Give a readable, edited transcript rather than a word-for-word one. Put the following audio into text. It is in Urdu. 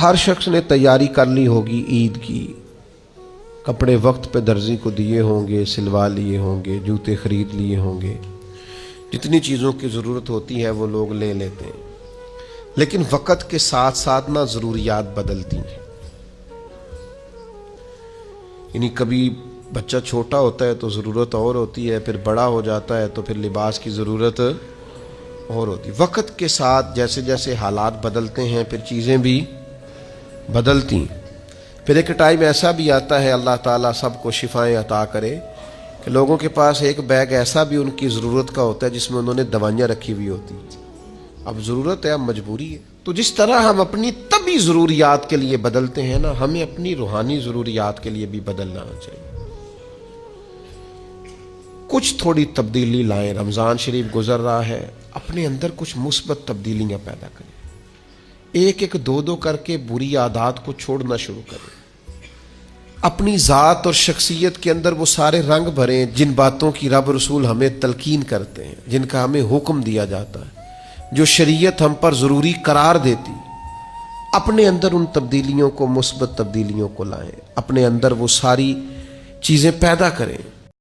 ہر شخص نے تیاری کر لی ہوگی عید کی، کپڑے وقت پہ درزی کو دیے ہوں گے، سلوا لیے ہوں گے، جوتے خرید لیے ہوں گے، جتنی چیزوں کی ضرورت ہوتی ہے وہ لوگ لے لیتے ہیں، لیکن وقت کے ساتھ ساتھ نہ ضروریات بدلتی ہیں۔ یعنی کبھی بچہ چھوٹا ہوتا ہے تو ضرورت اور ہوتی ہے، پھر بڑا ہو جاتا ہے تو پھر لباس کی ضرورت اور ہوتی ہے۔ وقت کے ساتھ جیسے جیسے حالات بدلتے ہیں پھر چیزیں بھی بدلتی ہیں۔ پھر ایک ٹائم ایسا بھی آتا ہے، اللہ تعالیٰ سب کو شفائیں عطا کرے، کہ لوگوں کے پاس ایک بیگ ایسا بھی ان کی ضرورت کا ہوتا ہے جس میں انہوں نے دوائیاں رکھی ہوئی ہوتی ہیں۔ اب ضرورت ہے، اب مجبوری ہے۔ تو جس طرح ہم اپنی طبی ضروریات کے لیے بدلتے ہیں نا، ہمیں اپنی روحانی ضروریات کے لیے بھی بدلنا چاہیے۔ کچھ تھوڑی تبدیلی لائیں۔ رمضان شریف گزر رہا ہے، اپنے اندر کچھ مثبت تبدیلیاں پیدا کریں۔ ایک ایک دو دو کر کے بری عادات کو چھوڑنا شروع کریں۔ اپنی ذات اور شخصیت کے اندر وہ سارے رنگ بھریں جن باتوں کی رب رسول ہمیں تلقین کرتے ہیں، جن کا ہمیں حکم دیا جاتا ہے، جو شریعت ہم پر ضروری قرار دیتی۔ اپنے اندر ان تبدیلیوں کو، مثبت تبدیلیوں کو لائیں، اپنے اندر وہ ساری چیزیں پیدا کریں